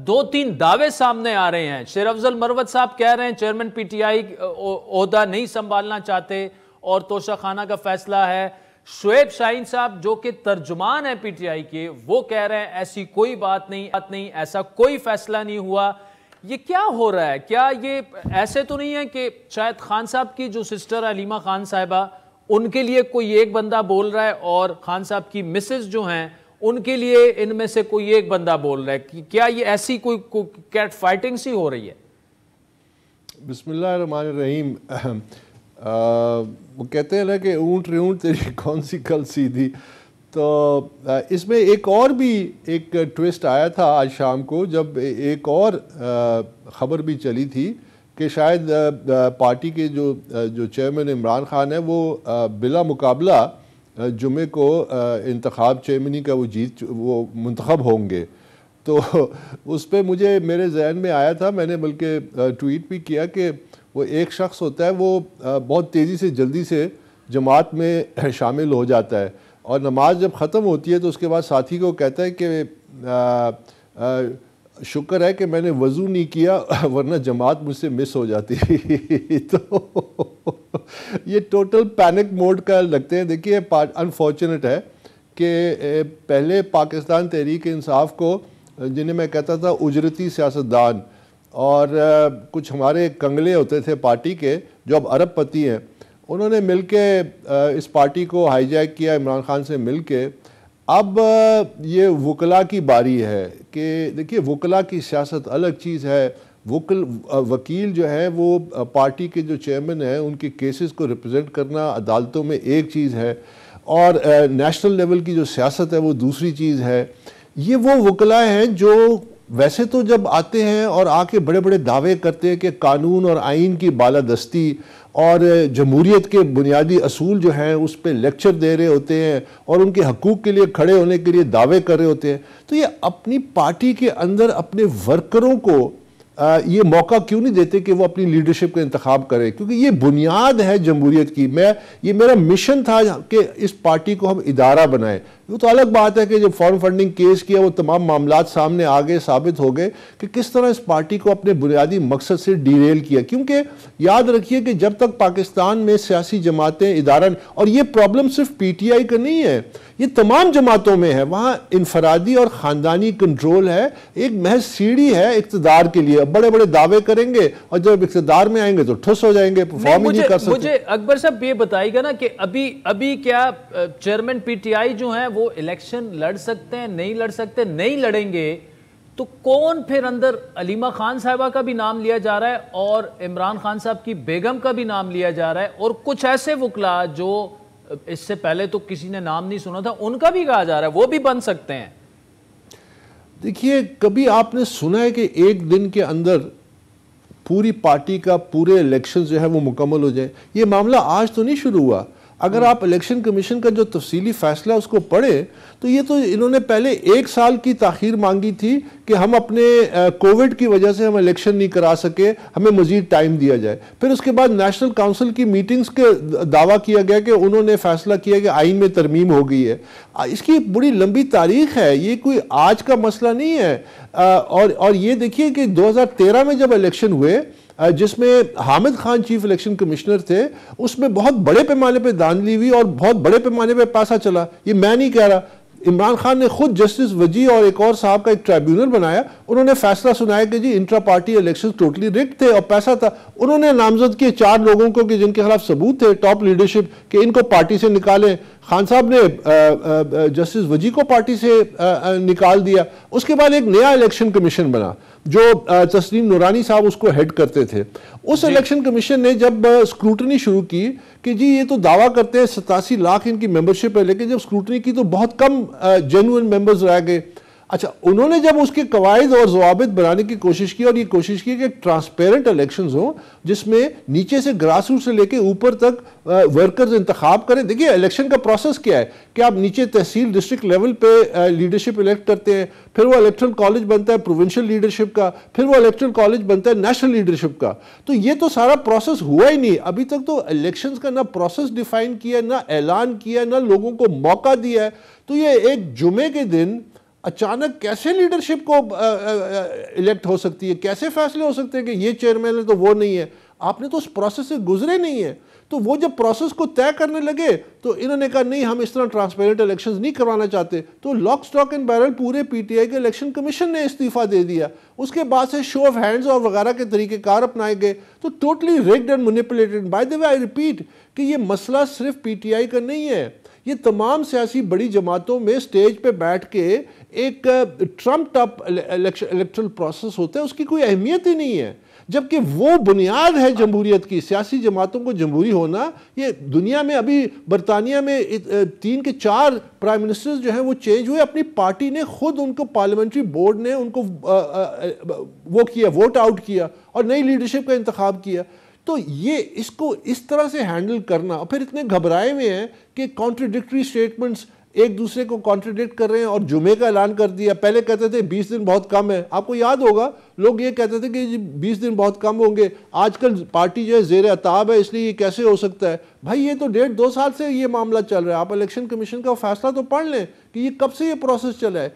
دو تین دعوے سامنے آ رہے ہیں. شیر افضل مروت صاحب کہہ رہے ہیں چیئرمین پی ٹی آئی عہدہ نہیں سنبھالنا چاہتے اور توشہ خانہ کا فیصلہ ہے. شعیب شاہین صاحب جو کہ ترجمان ہیں پی ٹی آئی کے، وہ کہہ رہے ہیں ایسی کوئی بات نہیں، ایسا کوئی فیصلہ نہیں ہوا. یہ کیا ہو رہا ہے؟ کیا یہ ایسے تو نہیں ہے کہ شاید خان صاحب کی جو سسٹر علیمہ خان صاحبہ، ان کے لیے کوئی ایک بندہ بول رہا ہے اور خان صاحب کی مسز جو ہیں ان کے لیے ان میں سے کوئی ایک بندہ بول رہا ہے؟ کیا یہ ایسی کوئی کیٹ فائٹنگ سی ہو رہی ہے؟ بسم اللہ الرحمن الرحیم. وہ کہتے ہیں نا کہ اونٹ رے اونٹ تیری کون سی کل سیدھی. تو اس میں ایک اور بھی ایک ٹویسٹ آیا تھا آج شام کو، جب ایک اور خبر بھی چلی تھی کہ شاید پارٹی کے جو چیئرمین عمران خان ہے وہ بلا مقابلہ جمعے کو انتخاب چیئرمنی کا وہ منتخب ہوں گے. تو اس پہ میرے ذہن میں آیا تھا، میں نے بلکہ ٹویٹ بھی کیا کہ وہ ایک شخص ہوتا ہے وہ بہت تیزی سے جلدی سے جماعت میں شامل ہو جاتا ہے، اور نماز جب ختم ہوتی ہے تو اس کے بعد ساتھی کو کہتا ہے کہ شکر ہے کہ میں نے وضو نہیں کیا ورنہ جماعت مجھ سے مس ہو جاتی. تو یہ ٹوٹل پینک موڈ کا لگتے ہیں. دیکھیے انفارچونیٹ ہے کہ پہلے پاکستان تحریک انصاف کو، جنہیں میں کہتا تھا اجرتی سیاستدان، اور کچھ ہمارے کنگلے ہوتے تھے پارٹی کے جو اب ارب پتی ہیں، انہوں نے مل کے اس پارٹی کو ہائی جیک کیا عمران خان سے مل کے. اب یہ وکلا کی باری ہے کہ دیکھیے وکلا کی سیاست الگ چیز ہے. وکیل جو ہے وہ پارٹی کے جو چیئرمین ہیں ان کے کیسز کو ریپرزینٹ کرنا عدالتوں میں ایک چیز ہے، اور نیشنل لیول کی جو سیاست ہے وہ دوسری چیز ہے. یہ وہ وکلا ہیں جو ویسے تو جب آتے ہیں اور آ کے بڑے بڑے دعوے کرتے ہیں کہ قانون اور آئین کی بالادستی اور جمہوریت کے بنیادی اصول جو ہیں اس پہ لیکچر دے رہے ہوتے ہیں اور ان کے حقوق کے لیے کھڑے ہونے کے لیے دعوے کر رہے ہوتے ہیں، تو یہ اپنی پارٹی کے اندر اپنے ورکروں کو یہ موقع کیوں نہیں دیتے کہ وہ اپنی لیڈرشپ کا انتخاب کرے؟ کیونکہ یہ بنیاد ہے جمہوریت کی. یہ میرا مشن تھا کہ اس پارٹی کو ہم ادارہ بنائیں. وہ تو الگ بات ہے کہ جب فارم فنڈنگ کیس کیا وہ تمام معاملات سامنے آگے ثابت ہو گئے کہ کس طرح اس پارٹی کو اپنے بنیادی مقصد سے ڈیریل کیا. کیونکہ یاد رکھیے کہ جب تک پاکستان میں سیاسی جماعتیں ادارہ، اور یہ پرابلم صرف پی ٹی آئی کا نہیں ہے، یہ تمام جماعتوں میں ہے، وہاں انفرادی اور خاندانی کنٹرول ہے، ایک محض سیڑھی ہے اقتدار کے لیے. بڑے بڑے دعوے کریں گے اور جب اقتدار میں آئیں گے تو ٹھس ہو جائیں گے، پرفارم نہیں کر سکتے. مجھے اکبر صاحب یہ بتائیے گا نا کہ ابھی کیا چیئرمین پی ٹی آئی جو ہیں وہ الیکشن لڑ سکتے ہیں؟ نہیں لڑ سکتے؟ نہیں لڑیں گے تو کون پھر اندر؟ علیمہ خان صاحبہ کا بھی نام لیا جا رہا ہے اور عمران خان صاحب کی بیگم کا بھی نام لیا جا رہا ہے، اور کچھ ایسے وکلا جو اس سے پہلے تو کسی نے نام نہیں سنا تھا ان کا بھی کہا جا رہا ہے وہ بھی بن سکتے ہیں. دیکھیے کبھی آپ نے سنا ہے کہ ایک دن کے اندر پوری پارٹی کا پورے الیکشن جو ہے وہ مکمل ہو جائے؟ یہ معاملہ آج تو نہیں شروع ہوا. اگر آپ الیکشن کمیشن کا جو تفصیلی فیصلہ اس کو پڑھیں تو یہ تو انہوں نے پہلے 1 سال کی تاخیر مانگی تھی کہ ہم اپنے کووڈ کی وجہ سے ہم الیکشن نہیں کرا سکے، ہمیں مزید ٹائم دیا جائے. پھر اس کے بعد نیشنل کونسل کی میٹنگز کے دعویٰ کیا گیا کہ انہوں نے فیصلہ کیا کہ آئین میں ترمیم ہو گئی ہے. اس کی بڑی لمبی تاریخ ہے، یہ کوئی آج کا مسئلہ نہیں ہے. اور یہ دیکھیے کہ 2013 میں جب الیکشن ہوئے جس میں Hamid Khan chief election commissioner تھے، اس میں بہت بڑے پیمانے پہ دھاندلی ہوئی اور بہت بڑے پیمانے پہ پیسہ چلا. یہ میں نہیں کہہ رہا، عمران خان نے خود جسٹس وجی اور ایک اور صاحب کا ایک ٹرائیبیونل بنایا، انہوں نے فیصلہ سنایا کہ جی انٹرا پارٹی الیکشن ٹوٹلی رگڈ تھے اور پیسہ تھا. انہوں نے نامزد کیے 4 لوگوں کو کہ جن کے خلاف ثبوت تھے، ٹاپ لیڈرشپ، کہ ان کو پارٹی سے نکالیں. خان صاحب نے جسٹس وجی کو پارٹی سے نکال دیا. اس کے بعد ایک نیا الیکشن کمیشن بنا جو تسلیم نورانی صاحب اس کو ہیڈ کرتے تھے. اس الیکشن کمیشن نے جب اسکروٹنی شروع کی کہ جی یہ تو دعویٰ کرتے ہیں 87 لاکھ ان کی ممبرشپ ہے، لیکن جب اسکروٹنی کی تو بہت کم جینوئن ممبرز رہ گئے. اچھا، انہوں نے جب اس کے قواعد اور ضوابط بنانے کی کوشش کی اور یہ کوشش کی کہ ٹرانسپیرنٹ الیکشنز ہوں جس میں نیچے سے گراس روٹ سے لے کے اوپر تک ورکرز انتخاب کریں. دیکھیے الیکشن کا پروسیس کیا ہے کہ آپ نیچے تحصیل ڈسٹرکٹ لیول پہ لیڈرشپ الیکٹ کرتے ہیں، پھر وہ الیکٹرل کالج بنتا ہے پروونشل لیڈرشپ کا، پھر وہ الیکٹرل کالج بنتا ہے نیشنل لیڈرشپ کا. تو یہ تو سارا پروسیس ہوا ہی نہیں ابھی تک. تو الیکشنز کا نہ پروسیس ڈیفائن کیا، نہ اعلان کیا، نہ لوگوں کو موقع دیا ہے. تو یہ ایک جمعے کے دن اچانک کیسے لیڈرشپ کو الیکٹ ہو سکتی ہے؟ کیسے فیصلے ہو سکتے ہیں کہ یہ چیئرمین ہے تو وہ نہیں ہے؟ آپ نے تو اس پروسیس سے گزرے نہیں ہیں. تو وہ جب پروسیس کو طے کرنے لگے تو انہوں نے کہا نہیں ہم اس طرح ٹرانسپیرنٹ الیکشنز نہیں کروانا چاہتے. تو لاک سٹاک اینڈ بیرل پورے پی ٹی آئی کے الیکشن کمیشن نے استعفیٰ دے دیا. اس کے بعد سے شو آف ہینڈز اور وغیرہ کے طریقہ کار اپنائے گئے. تو totally ragged and manipulated. By the way I repeat کہ یہ مسئلہ صرف پی ٹی آئی کا نہیں ہے. یہ تمام سیاسی بڑی جماعتوں میں سٹیج پہ بیٹھ کے ایک ٹرمپڈ اپ الیکٹرل پروسیس ہوتا ہے, اس کی کوئی اہمیت ہی نہیں ہے. جبکہ وہ بنیاد ہے جمہوریت کی, سیاسی جماعتوں کو جمہوری ہونا. یہ دنیا میں ابھی برطانیہ میں 3 کے 4 پرائم منسٹرز جو ہیں وہ چینج ہوئے, اپنی پارٹی نے خود ان کو پارلیمنٹری بورڈ نے ان کو وہ کیا, ووٹ آؤٹ کیا اور نئی لیڈرشپ کا انتخاب کیا. تو یہ اس کو اس طرح سے ہینڈل کرنا, اور پھر اتنے گھبرائے ہوئے ہیں کہ کانٹریڈکٹری سٹیٹمنٹس ایک دوسرے کو کانٹریڈکٹ کر رہے ہیں. اور جمعے کا اعلان کر دیا, پہلے کہتے تھے 20 دن بہت کم ہے. آپ کو یاد ہوگا لوگ یہ کہتے تھے کہ 20 دن بہت کم ہوں گے, آج کل پارٹی جو ہے زیر عتاب ہے اس لیے یہ کیسے ہو سکتا ہے. بھائی یہ تو 1.5-2 سال سے یہ معاملہ چل رہا ہے. آپ الیکشن کمیشن کا فیصلہ تو پڑھ لیں کہ یہ کب سے یہ پروسیس چلا ہے.